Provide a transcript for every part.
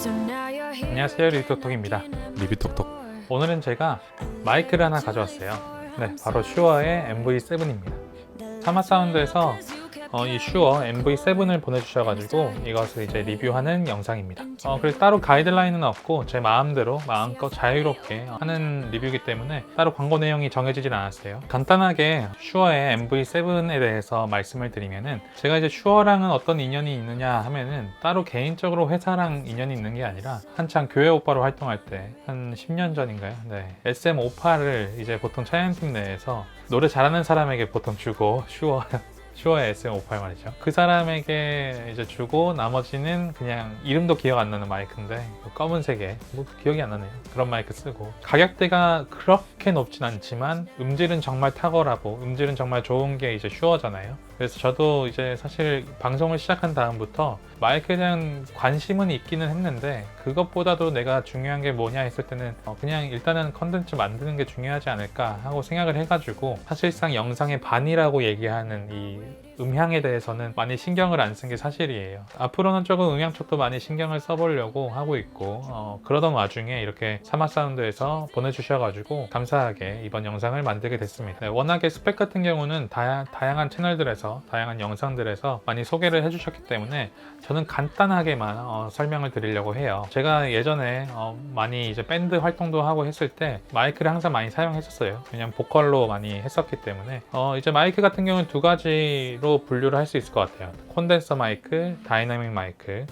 안녕하세요, 리뷰톡톡입니다. 리뷰톡톡. 오늘은 제가 마이크를 하나 가져왔어요. 네, 바로 슈어의 MV7입니다. 사마사운드에서 이 슈어 MV7을 보내주셔가지고 이것을 이제 리뷰하는 영상입니다. 그래서 따로 가이드라인은 없고 제 마음대로 마음껏 자유롭게 하는 리뷰이기 때문에 따로 광고 내용이 정해지진 않았어요. 간단하게 슈어의 MV7에 대해서 말씀을 드리면은, 제가 이제 슈어랑은 어떤 인연이 있느냐 하면은 따로 개인적으로 회사랑 인연이 있는 게 아니라 한창 교회 오빠로 활동할 때 한 10년 전인가요? 네, SM58을 이제 보통 촬영팀 내에서 노래 잘하는 사람에게 보통 주고, 슈어의 SM58 말이죠. 그 사람에게 이제 주고 나머지는 그냥 이름도 기억 안 나는 마이크인데, 검은색에 뭐 기억이 안 나네요. 그런 마이크 쓰고, 가격대가 그렇게 높진 않지만 음질은 정말 탁월하고 음질은 정말 좋은 게 이제 슈어잖아요. 그래서 저도 이제 사실 방송을 시작한 다음부터 마이크에 대한 관심은 있기는 했는데, 그것보다도 내가 중요한 게 뭐냐 했을 때는 그냥 일단은 컨텐츠 만드는 게 중요하지 않을까 하고 생각을 해가지고, 사실상 영상의 반이라고 얘기하는 이 음향에 대해서는 많이 신경을 안 쓴 게 사실이에요. 앞으로는 조금 음향 쪽도 많이 신경을 써보려고 하고 있고, 그러던 와중에 이렇게 사마사운드에서 보내주셔가지고 감사하게 이번 영상을 만들게 됐습니다. 네, 워낙에 스펙 같은 경우는 다양한 채널들에서, 다양한 영상들에서 많이 소개를 해주셨기 때문에 저는 간단하게만 설명을 드리려고 해요. 제가 예전에 많이 이제 밴드 활동도 하고 했을 때 마이크를 항상 많이 사용했었어요. 왜냐면 보컬로 많이 했었기 때문에. 이제 마이크 같은 경우는 두 가지로 분류를 할 수 있을 것 같아요. 콘덴서 마이크, 다이나믹 마이크.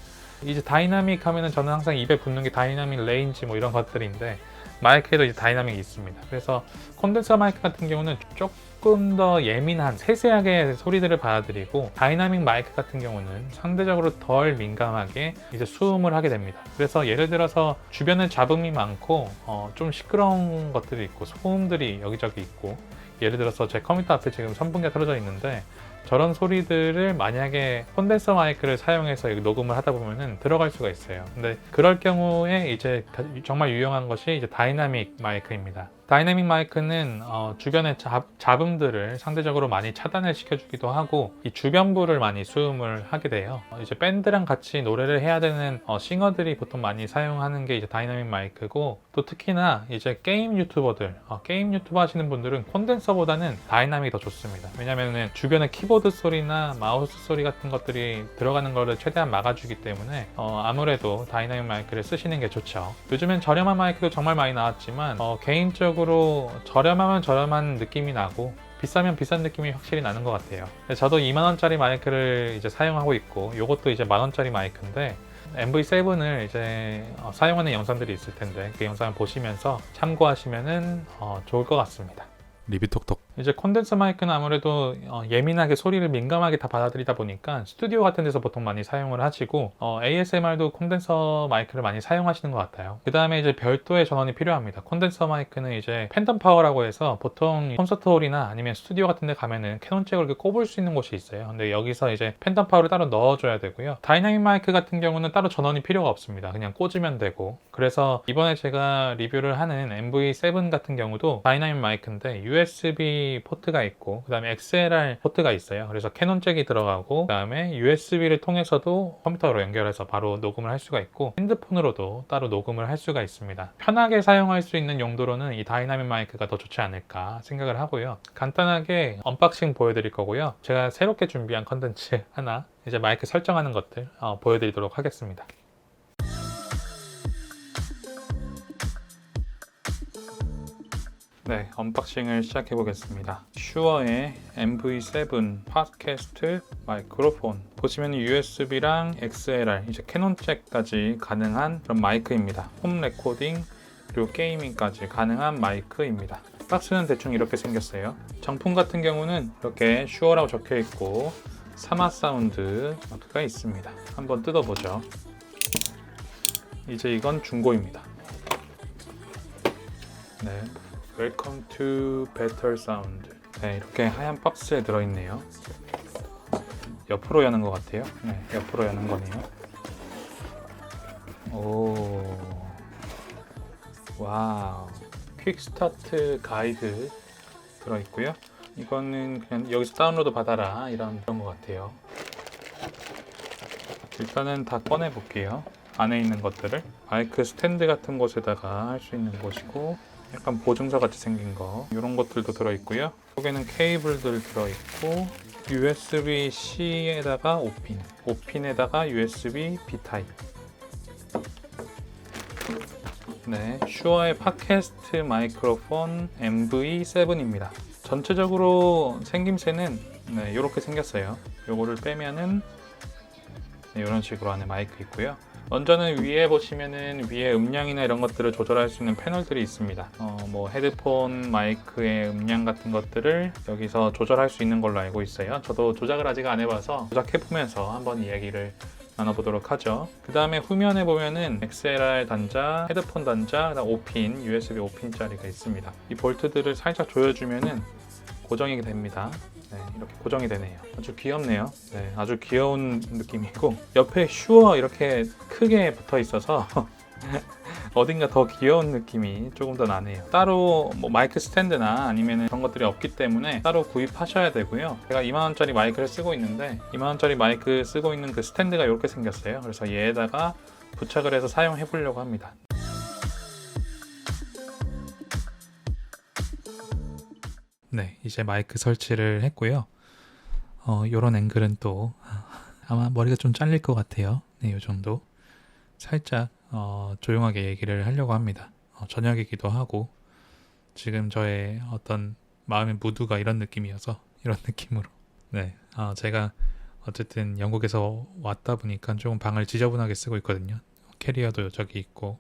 이제 다이나믹 하면은 저는 항상 입에 붙는 게 다이나믹 레인지 뭐 이런 것들인데, 마이크에도 이제 다이나믹이 있습니다. 그래서 콘덴서 마이크 같은 경우는 조금 더 예민한 세세하게 소리들을 받아들이고, 다이나믹 마이크 같은 경우는 상대적으로 덜 민감하게 이제 수음을 하게 됩니다. 그래서 예를 들어서 주변에 잡음이 많고 좀 시끄러운 것들이 있고 소음들이 여기저기 있고, 예를 들어서 제 컴퓨터 앞에 지금 선풍기가 틀어져 있는데, 저런 소리들을 만약에 콘덴서 마이크를 사용해서 녹음을 하다 보면은 들어갈 수가 있어요. 근데 그럴 경우에 이제 정말 유용한 것이 이제 다이나믹 마이크입니다. 다이나믹 마이크는 주변의 잡음들을 상대적으로 많이 차단을 시켜주기도 하고, 이 주변부를 많이 수음을 하게 돼요. 이제 밴드랑 같이 노래를 해야 되는 싱어들이 보통 많이 사용하는 게 이제 다이나믹 마이크고, 또 특히나 이제 게임 유튜버들, 게임 유튜버 하시는 분들은 콘덴서보다는 다이나믹이 더 좋습니다. 왜냐면은 주변에 키보드 소리나 마우스 소리 같은 것들이 들어가는 거를 최대한 막아주기 때문에 아무래도 다이나믹 마이크를 쓰시는 게 좋죠. 요즘엔 저렴한 마이크도 정말 많이 나왔지만 개인적으로 저렴하면 저렴한 느낌이 나고 비싸면 비싼 느낌이 확실히 나는 것 같아요. 저도 2만원짜리 마이크를 이제 사용하고 있고, 요것도 이제 만원짜리 마이크인데, MV7을 이제 사용하는 영상들이 있을 텐데 그 영상을 보시면서 참고하시면은 좋을 것 같습니다. 리뷰톡톡. 이제 콘덴서 마이크는 아무래도 예민하게 소리를 민감하게 다 받아들이다 보니까 스튜디오 같은 데서 보통 많이 사용을 하시고, ASMR도 콘덴서 마이크를 많이 사용하시는 것 같아요. 그 다음에 이제 별도의 전원이 필요합니다. 콘덴서 마이크는 이제 팬덤 파워라고 해서 보통 콘서트홀이나 아니면 스튜디오 같은 데 가면은 캐논 잭을 이렇게 꼽을 수 있는 곳이 있어요. 근데 여기서 이제 팬덤 파워를 따로 넣어줘야 되고요. 다이나믹 마이크 같은 경우는 따로 전원이 필요가 없습니다. 그냥 꽂으면 되고, 그래서 이번에 제가 리뷰를 하는 MV7 같은 경우도 다이나믹 마이크인데 USB 포트가 있고, 그 다음에 XLR 포트가 있어요. 그래서 캐논 잭이 들어가고, 그 다음에 USB를 통해서도 컴퓨터로 연결해서 바로 녹음을 할 수가 있고, 핸드폰으로도 따로 녹음을 할 수가 있습니다. 편하게 사용할 수 있는 용도로는 이 다이나믹 마이크가 더 좋지 않을까 생각을 하고요. 간단하게 언박싱 보여드릴 거고요. 제가 새롭게 준비한 컨텐츠 하나, 이제 마이크 설정하는 것들 보여드리도록 하겠습니다. 네, 언박싱을 시작해 보겠습니다. 슈어의 MV7 팟캐스트 마이크로폰. 보시면 USB랑 XLR, 이제 캐논 잭까지 가능한 그런 마이크입니다. 홈 레코딩 그리고 게이밍까지 가능한 마이크입니다. 박스는 대충 이렇게 생겼어요. 정품 같은 경우는 이렇게 슈어라고 적혀 있고 사마사운드 마크가 있습니다. 한번 뜯어보죠. 이제 이건 중고입니다. 네. Welcome to Better Sound. 네, 이렇게 하얀 박스에 들어있네요. 옆으로 여는 것 같아요. 네, 옆으로 여는 거네요. 오, 와우. 퀵스타트 가이드 들어있고요. 이거는 그냥 여기서 다운로드 받아라 그런 것 같아요. 일단은 다 꺼내 볼게요. 안에 있는 것들을 마이크 스탠드 같은 곳에다가 할 수 있는 곳이고, 약간 보증서 같이 생긴 거 이런 것들도 들어있고요. 속에는 케이블들 들어있고, USB-C에다가 5핀, 5핀에다가 USB-B 타입. 네, 슈어의 팟캐스트 마이크로폰 MV7입니다. 전체적으로 생김새는 이렇게 생겼어요. 요거를 빼면은 이런 식으로 안에 마이크 있고요. 먼저는 위에 보시면은 위에 음량이나 이런 것들을 조절할 수 있는 패널들이 있습니다. 뭐 헤드폰 마이크의 음량 같은 것들을 여기서 조절할 수 있는 걸로 알고 있어요. 저도 조작을 아직 안 해봐서 조작해보면서 한번 이야기를 나눠보도록 하죠. 그 다음에 후면에 보면은 XLR 단자, 헤드폰 단자, 그다음 5핀, USB 5핀짜리가 있습니다. 이 볼트들을 살짝 조여주면은 고정이 됩니다. 네, 이렇게 고정이 되네요. 아주 귀엽네요. 네, 아주 귀여운 느낌이고, 옆에 슈어 이렇게 크게 붙어 있어서 어딘가 더 귀여운 느낌이 조금 더 나네요. 따로 뭐 마이크 스탠드나 아니면 그런 것들이 없기 때문에 따로 구입하셔야 되고요. 제가 2만원짜리 마이크를 쓰고 있는데 2만원짜리 마이크 쓰고 있는 그 스탠드가 이렇게 생겼어요. 그래서 얘에다가 부착을 해서 사용해 보려고 합니다. 네, 이제 마이크 설치를 했고요. 요런 앵글은 또 아마 머리가 좀 잘릴 것 같아요. 네, 요 정도. 살짝 조용하게 얘기를 하려고 합니다. 저녁이기도 하고, 지금 저의 어떤 마음의 무드가 이런 느낌이어서 이런 느낌으로. 네, 제가 어쨌든 영국에서 왔다 보니까 조금 방을 지저분하게 쓰고 있거든요. 캐리어도 저기 있고,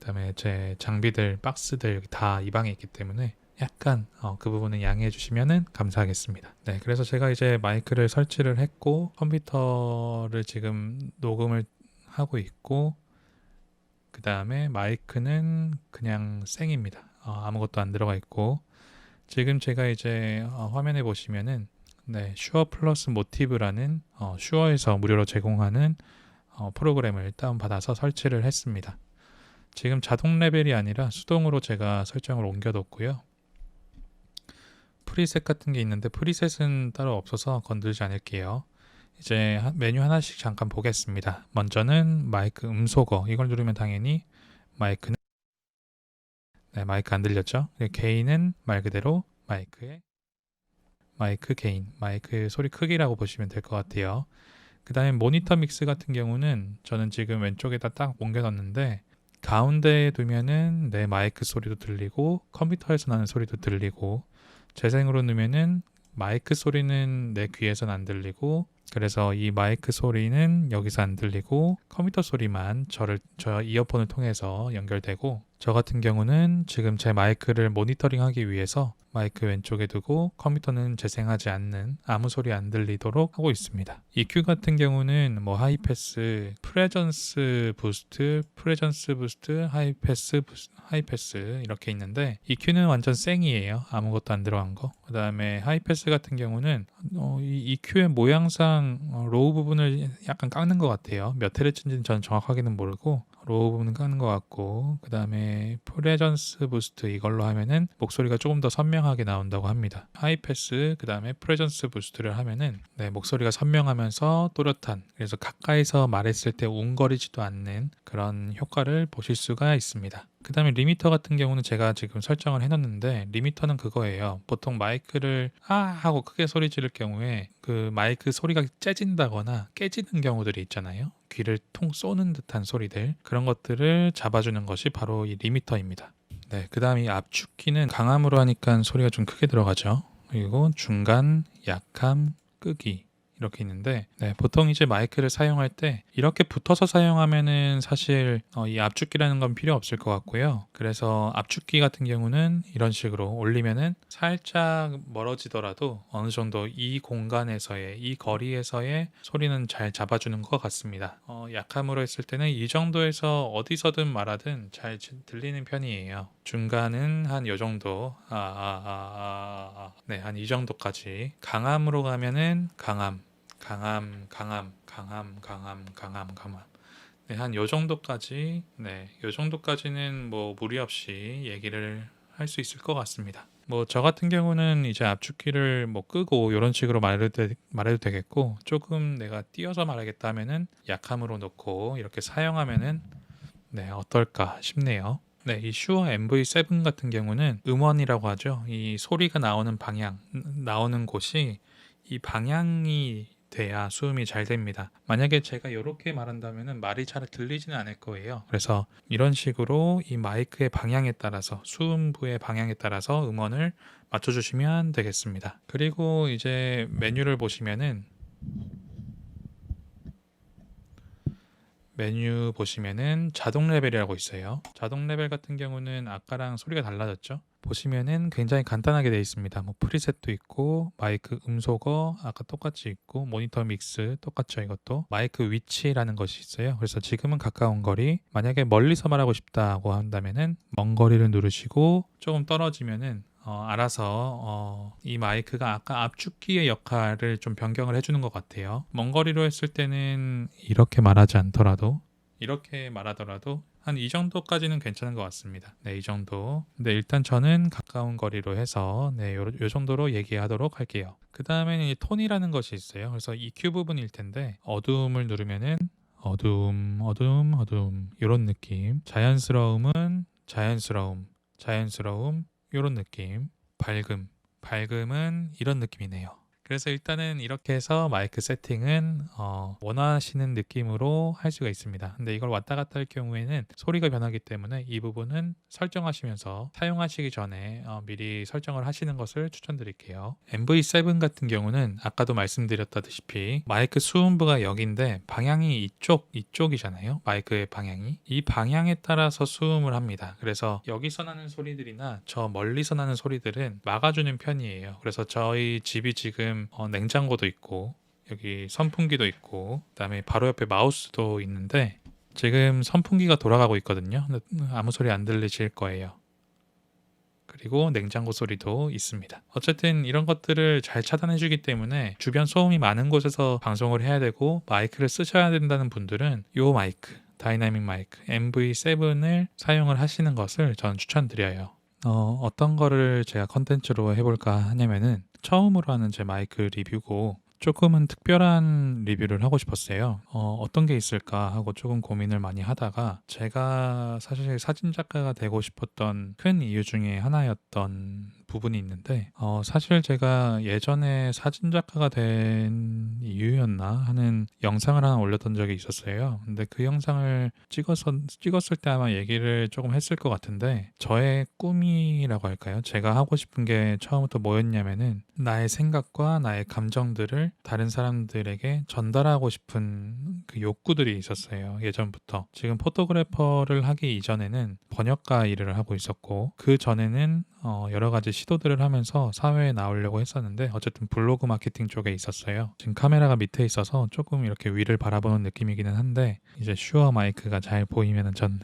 그다음에 제 장비들, 박스들 다 이 방에 있기 때문에 약간 그 부분은 양해해 주시면 감사하겠습니다. 네, 그래서 제가 이제 마이크를 설치를 했고, 컴퓨터를 지금 녹음을 하고 있고, 그 다음에 마이크는 그냥 생입니다. 아무것도 안 들어가 있고, 지금 제가 이제 화면에 보시면은 네, 슈어 플러스 모티브라는 슈어에서 무료로 제공하는 프로그램을 다운받아서 설치를 했습니다. 지금 자동 레벨이 아니라 수동으로 제가 설정을 옮겨뒀고요. 프리셋 같은 게 있는데 프리셋은 따로 없어서 건들지 않을게요. 이제 메뉴 하나씩 잠깐 보겠습니다. 먼저는 마이크 음소거, 이걸 누르면 당연히 마이크는 마이크 안 들렸죠? 게인은 말 그대로 마이크 게인, 마이크 소리 크기라고 보시면 될 것 같아요. 그 다음에 모니터 믹스 같은 경우는 저는 지금 왼쪽에다 딱 옮겨놨는데, 가운데에 두면은 내 마이크 소리도 들리고 컴퓨터에서 나는 소리도 들리고, 재생으로 넣으면은 마이크 소리는 내 귀에선 안 들리고, 그래서 이 마이크 소리는 여기서 안 들리고 컴퓨터 소리만 저 이어폰을 통해서 연결되고, 저 같은 경우는 지금 제 마이크를 모니터링하기 위해서 마이크 왼쪽에 두고 컴퓨터는 재생하지 않는, 아무 소리 안 들리도록 하고 있습니다. EQ 같은 경우는 뭐 하이패스, 프레전스 부스트, 하이패스 이렇게 있는데, EQ는 완전 생이에요. 아무것도 안 들어간 거. 그 다음에 하이패스 같은 경우는 이 EQ의 모양상 로우 부분을 약간 깎는 것 같아요. 몇 헤르츠인지는 저는 정확하게는 모르고 로우 부분은 깎는 것 같고, 그 다음에 프레전스 부스트 이걸로 하면은 목소리가 조금 더 선명하게 나온다고 합니다. 하이패스, 그 다음에 프레전스 부스트를 하면은 목소리가 선명하면서 또렷한, 그래서 가까이서 말했을 때 웅거리지도 않는 그런 효과를 보실 수가 있습니다. 그 다음에 리미터 같은 경우는 제가 지금 설정을 해놨는데, 리미터는 그거예요. 보통 마이크를 하고 크게 소리 지를 경우에 그 마이크 소리가 째진다거나 깨지는 경우들이 있잖아요. 귀를 통 쏘는 듯한 소리들, 그런 것들을 잡아주는 것이 바로 이 리미터입니다. 네, 그 다음 이 압축키는 강함으로 하니까 소리가 좀 크게 들어가죠. 그리고 중간, 약함, 끄기 이렇게 있는데, 보통 이제 마이크를 사용할 때 이렇게 붙어서 사용하면은 사실 이 압축기라는 건 필요 없을 것 같고요. 그래서 압축기 같은 경우는 이런 식으로 올리면은 살짝 멀어지더라도 어느 정도 이 공간에서의, 이 거리에서의 소리는 잘 잡아주는 것 같습니다. 약함으로 했을 때는 이 정도에서 어디서든 말하든 잘 들리는 편이에요. 중간은 한 요 정도, 네, 한 이 정도까지. 강함으로 가면은 강함. 네, 한 요 정도까지, 요 정도까지는 뭐 무리 없이 얘기를 할 수 있을 것 같습니다. 뭐 저 같은 경우는 이제 압축키를 뭐 끄고 이런 식으로 말해도 되겠고, 조금 내가 띄어서 말하겠다 하면은 약함으로 놓고 이렇게 사용하면은 네, 어떨까 싶네요. 네, 이 슈어 MV7 같은 경우는 음원이라고 하죠. 이 소리가 나오는 방향, 나오는 곳이 이 방향이 돼야 수음이 잘 됩니다. 만약에 제가 이렇게 말한다면은 말이 잘 들리지는 않을 거예요. 그래서 이런 식으로 이 마이크의 방향에 따라서, 수음부의 방향에 따라서 음원을 맞춰주시면 되겠습니다. 그리고 이제 메뉴를 보시면은 메뉴 보시면은 자동 레벨이라고 있어요. 자동 레벨 같은 경우는 아까랑 소리가 달라졌죠. 보시면은 굉장히 간단하게 되어 있습니다. 뭐 프리셋도 있고, 마이크 음소거 아까 똑같이 있고, 모니터 믹스 똑같죠. 이것도 마이크 위치라는 것이 있어요. 그래서 지금은 가까운 거리, 만약에 멀리서 말하고 싶다고 한다면은 먼 거리를 누르시고, 조금 떨어지면은 알아서 이 마이크가 아까 압축기의 역할을 좀 변경을 해주는 것 같아요. 먼 거리로 했을 때는 이렇게 말하지 않더라도, 이렇게 말하더라도 한 이 정도까지는 괜찮은 것 같습니다. 네, 이 정도. 근데 일단 저는 가까운 거리로 해서 네, 요 정도로 얘기하도록 할게요. 그 다음에는 이 톤이라는 것이 있어요. 그래서 EQ 부분일 텐데, 어두움을 누르면은 어두움, 어두움, 어두움 이런 느낌. 자연스러움은 자연스러움, 자연스러움 이런 느낌. 밝음, 밝음은 이런 느낌이네요. 그래서 일단은 이렇게 해서 마이크 세팅은 원하시는 느낌으로 할 수가 있습니다. 근데 이걸 왔다 갔다 할 경우에는 소리가 변하기 때문에 이 부분은 설정하시면서 사용하시기 전에 미리 설정을 하시는 것을 추천드릴게요. MV7 같은 경우는 아까도 말씀드렸다시피 마이크 수음부가 여기인데 방향이 이쪽이잖아요. 마이크의 방향이. 이 방향에 따라서 수음을 합니다. 그래서 여기서 나는 소리들이나 저 멀리서 나는 소리들은 막아주는 편이에요. 그래서 저희 집이 지금 냉장고도 있고 여기 선풍기도 있고 그다음에 바로 옆에 마우스도 있는데 지금 선풍기가 돌아가고 있거든요. 근데 아무 소리 안 들리실 거예요. 그리고 냉장고 소리도 있습니다. 어쨌든 이런 것들을 잘 차단해 주기 때문에 주변 소음이 많은 곳에서 방송을 해야 되고 마이크를 쓰셔야 된다는 분들은 이 마이크, 다이나믹 마이크 MV7을 사용을 하시는 것을 저는 추천드려요. 어떤 거를 제가 컨텐츠로 해볼까 하냐면은 처음으로 하는 제 마이크 리뷰고 조금은 특별한 리뷰를 하고 싶었어요. 어떤 게 있을까 하고 조금 고민을 많이 하다가 제가 사실 사진 작가가 되고 싶었던 큰 이유 중에 하나였던 부분이 있는데 사실 제가 예전에 사진 작가가 된 이유였나 하는 영상을 하나 올렸던 적이 있었어요. 근데 그 영상을 찍었을 때 아마 얘기를 조금 했을 것 같은데 저의 꿈이라고 할까요? 제가 하고 싶은 게 처음부터 뭐였냐면은 나의 생각과 나의 감정들을 다른 사람들에게 전달하고 싶은 그 욕구들이 있었어요. 예전부터. 지금 포토그래퍼를 하기 이전에는 번역가 일을 하고 있었고 그 전에는 여러 가지 시도들을 하면서 사회에 나오려고 했었는데 어쨌든 블로그 마케팅 쪽에 있었어요. 지금 카메라가 밑에 있어서 조금 이렇게 위를 바라보는 느낌이기는 한데 이제 슈어 마이크가 잘 보이면은 전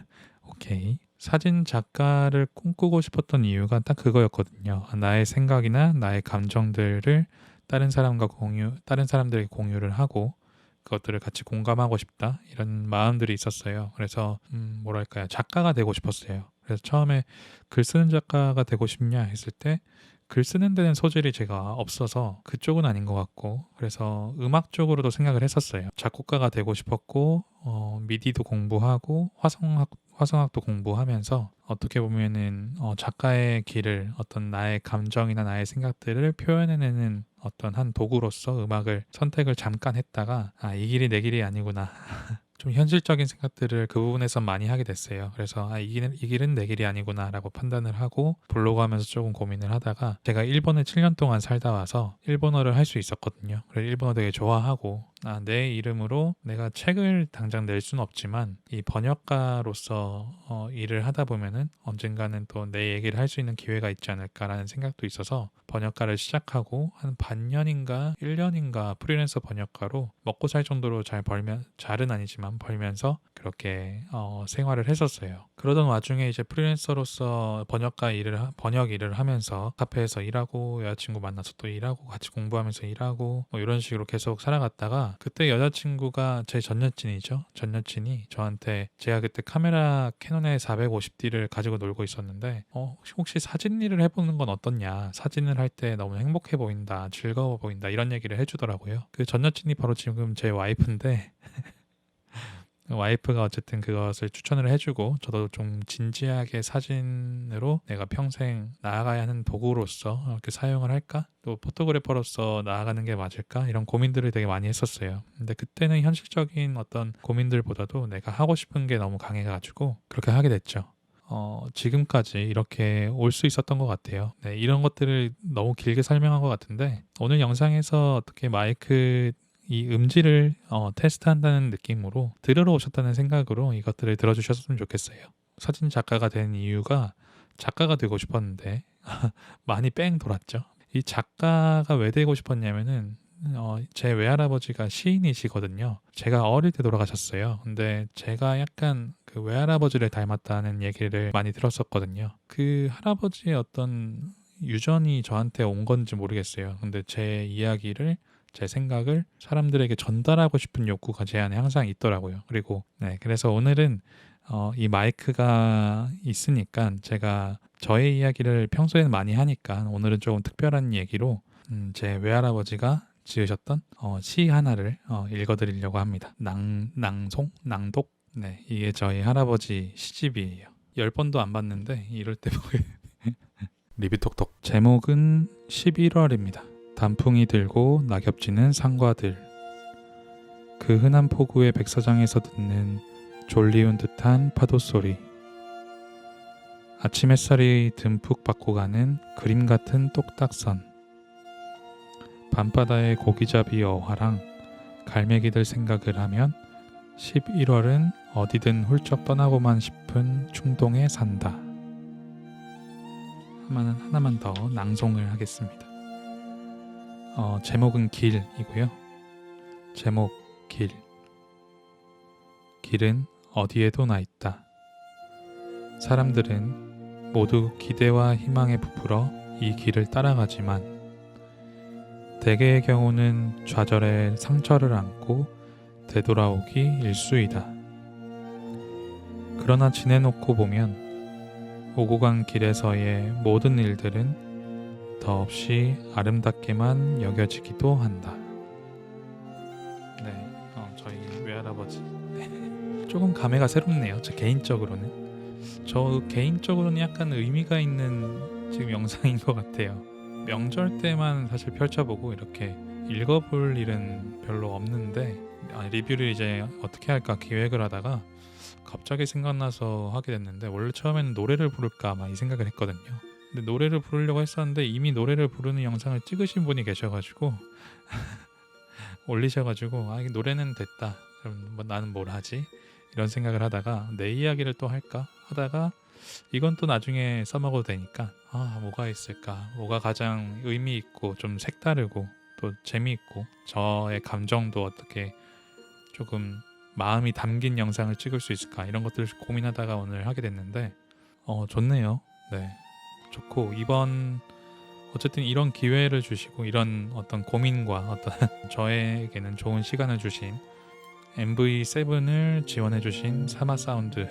오케이. 사진 작가를 꿈꾸고 싶었던 이유가 딱 그거였거든요. 나의 생각이나 나의 감정들을 다른 사람들에게 공유를 하고 그것들을 같이 공감하고 싶다 이런 마음들이 있었어요. 그래서 뭐랄까요, 작가가 되고 싶었어요. 그래서 처음에 글 쓰는 작가가 되고 싶냐 했을 때 글 쓰는 데는 소질이 제가 없어서 그쪽은 아닌 것 같고 그래서 음악 쪽으로도 생각을 했었어요. 작곡가가 되고 싶었고 미디도 공부하고 화성학도 공부하면서 어떻게 보면은 작가의 길을 어떤 나의 감정이나 나의 생각들을 표현해내는 어떤 한 도구로서 음악을 선택을 잠깐 했다가 이 길이 내 길이 아니구나. 좀 현실적인 생각들을 그 부분에서 많이 하게 됐어요. 그래서 이 길은 내 길이 아니구나 라고 판단을 하고 블로그 하면서 조금 고민을 하다가 제가 일본에 7년 동안 살다 와서 일본어를 할 수 있었거든요. 그래서 일본어 되게 좋아하고 내 이름으로 내가 책을 당장 낼 수는 없지만 이 번역가로서 일을 하다 보면은 언젠가는 또 내 얘기를 할 수 있는 기회가 있지 않을까라는 생각도 있어서 번역가를 시작하고 한 반년인가 1년인가 프리랜서 번역가로 먹고 살 정도로 잘은 아니지만 벌면서 그렇게 생활을 했었어요. 그러던 와중에 이제 프리랜서로서 번역 일을 하면서 카페에서 일하고 여자친구 만나서 또 일하고 같이 공부하면서 일하고 뭐 이런 식으로 계속 살아갔다가 이유가 그때 여자친구가 제 전 여친이죠. 전 여친이 저한테 제가 그때 카메라 캐논의 450D를 가지고 놀고 있었는데 혹시 사진 일을 해보는 건 어떻냐, 사진을 할 때 너무 행복해 보인다, 즐거워 보인다, 이런 얘기를 해주더라고요. 그 전 여친이 바로 지금 제 와이프인데 와이프가 어쨌든 그것을 추천을 해주고, 저도 좀 진지하게 사진으로 내가 평생 나아가야 하는 도구로서 이렇게 사용을 할까? 또 포토그래퍼로서 나아가는 게 맞을까? 이런 고민들을 되게 많이 했었어요. 근데 그때는 현실적인 어떤 고민들보다도 내가 하고 싶은 게 너무 강해가지고 그렇게 하게 됐죠. 지금까지 이렇게 올 수 있었던 것 같아요. 네, 이런 것들을 너무 길게 설명한 것 같은데, 오늘 영상에서 어떻게 마이크 이 음질을 테스트한다는 느낌으로 들으러 오셨다는 생각으로 이것들을 들어주셨으면 좋겠어요. 사진 작가가 된 이유가 작가가 되고 싶었는데 많이 뺑 돌았죠. 이 작가가 왜 되고 싶었냐면은 제 외할아버지가 시인이시거든요. 제가 어릴 때 돌아가셨어요. 근데 제가 약간 그 외할아버지를 닮았다는 얘기를 많이 들었었거든요. 그 할아버지의 어떤 유전이 저한테 온 건지 모르겠어요. 근데 제 이야기를, 제 생각을 사람들에게 전달하고 싶은 욕구가 제 안에 항상 있더라고요. 그리고 그래서 오늘은 이 마이크가 있으니까 제가 저의 이야기를 평소에는 많이 하니까 오늘은 조금 특별한 얘기로 제 외할아버지가 지으셨던 시 하나를 읽어드리려고 합니다. 낭독? 네, 이게 저희 할아버지 시집이에요. 10번도 안 봤는데 이럴 때 보게 리뷰톡톡. 제목은 11월입니다. 단풍이 들고 낙엽지는 산과들. 그 흔한 포구의 백사장에서 듣는 졸리운 듯한 파도 소리. 아침 햇살이 듬뿍 받고 가는 그림 같은 똑딱선. 밤바다의 고기잡이 어화랑 갈매기들 생각을 하면 11월은 어디든 훌쩍 떠나고만 싶은 충동에 산다. 하나만 더 낭송을 하겠습니다. 제목은 길이고요. 제목 길. 길은 어디에도 나 있다. 사람들은 모두 기대와 희망에 부풀어 이 길을 따라가지만 대개의 경우는 좌절에 상처를 안고 되돌아오기 일쑤이다. 그러나 지내놓고 보면 오고 간 길에서의 모든 일들은 더없이 아름답게만 여겨지기도 한다. 네, 저희 외할아버지. 조금 감회가 새롭네요. 저 개인적으로는 약간 의미가 있는 지금 영상인 것 같아요. 명절 때만 사실 펼쳐보고 이렇게 읽어볼 일은 별로 없는데, 리뷰를 이제 어떻게 할까 기획을 하다가 갑자기 생각나서 하게 됐는데, 원래 처음에는 노래를 부를까 막 이 생각을 했거든요. 근데 노래를 부르려고 했었는데 이미 노래를 부르는 영상을 찍으신 분이 계셔가지고 올리셔가지고 이게 노래는 됐다. 그럼 나는 뭘 하지? 이런 생각을 하다가 내 이야기를 또 할까 하다가 이건 또 나중에 써먹어도 되니까 뭐가 있을까? 뭐가 가장 의미 있고 좀 색다르고 또 재미있고 저의 감정도 어떻게 조금 마음이 담긴 영상을 찍을 수 있을까? 이런 것들을 고민하다가 오늘 하게 됐는데 좋네요. 네. 좋고, 이번 어쨌든 이런 기회를 주시고 이런 어떤 고민과 어떤 저에게는 좋은 시간을 주신 MV7을 지원해 주신 사마사운드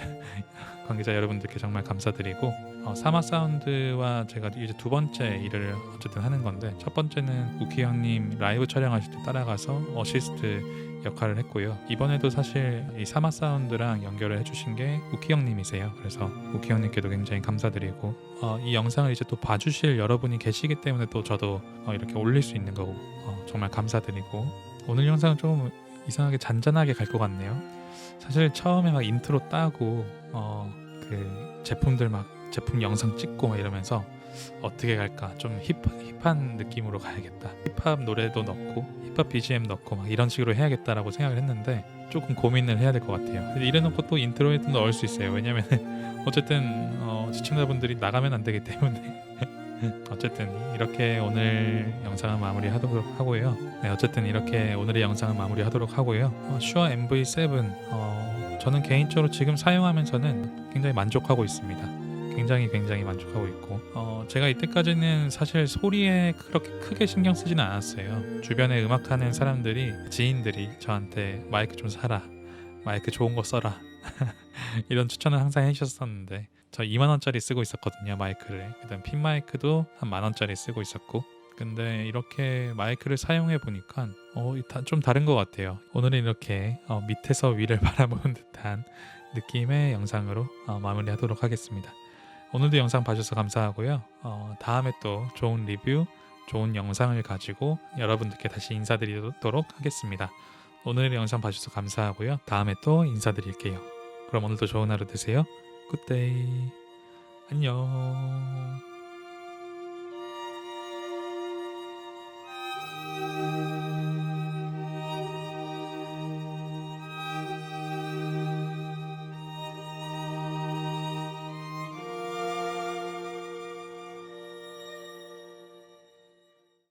관계자 여러분들께 정말 감사드리고, 사마사운드와 제가 이제 두 번째 일을 어쨌든 하는 건데, 첫 번째는 우키 형님 라이브 촬영하실 때 따라가서 어시스트 역할을 했고요. 이번에도 사실 이 사마사운드랑 연결을 해주신 게 우키 형님이세요. 그래서 우키 형님께도 굉장히 감사드리고, 이 영상을 이제 또 봐주실 여러분이 계시기 때문에 또 저도 이렇게 올릴 수 있는 거고 정말 감사드리고, 오늘 영상은 조금 이상하게 잔잔하게 갈 것 같네요. 사실 처음에 막 인트로 따고 그 제품들 막 제품 영상 찍고 막 이러면서 어떻게 갈까, 좀 힙한 느낌으로 가야겠다, 힙합 노래도 넣고 힙합 BGM 넣고 막 이런 식으로 해야겠다라고 생각을 했는데 조금 고민을 해야 될 것 같아요. 이래놓고 또 인트로에도 넣을 수 있어요. 왜냐면 어쨌든 시청자분들이 나가면 안 되기 때문에 어쨌든 이렇게 오늘 영상을 마무리하도록 하고요. 네, 어쨌든 이렇게 오늘의 영상을 마무리하도록 하고요. 슈어 MV7 저는 개인적으로 지금 사용하면서는 굉장히 만족하고 있습니다. 굉장히 만족하고 있고 제가 이때까지는 사실 소리에 그렇게 크게 신경 쓰지는 않았어요. 주변에 음악하는 사람들이 지인들이 저한테 마이크 좀 사라, 마이크 좋은 거 써라 이런 추천을 항상 해주셨었는데 저 2만 원짜리 쓰고 있었거든요 마이크를. 그다음 핀 마이크도 한 1만 원짜리 쓰고 있었고 근데 이렇게 마이크를 사용해 보니까 좀 다른 것 같아요. 오늘은 이렇게 밑에서 위를 바라보는 듯한 느낌의 영상으로 마무리하도록 하겠습니다. 오늘도 영상 봐주셔서 감사하고요. 다음에 또 좋은 리뷰, 좋은 영상을 가지고 여러분들께 다시 인사드리도록 하겠습니다. 오늘 영상 봐주셔서 감사하고요. 다음에 또 인사드릴게요. 그럼 오늘도 좋은 하루 되세요. 굿데이. 안녕.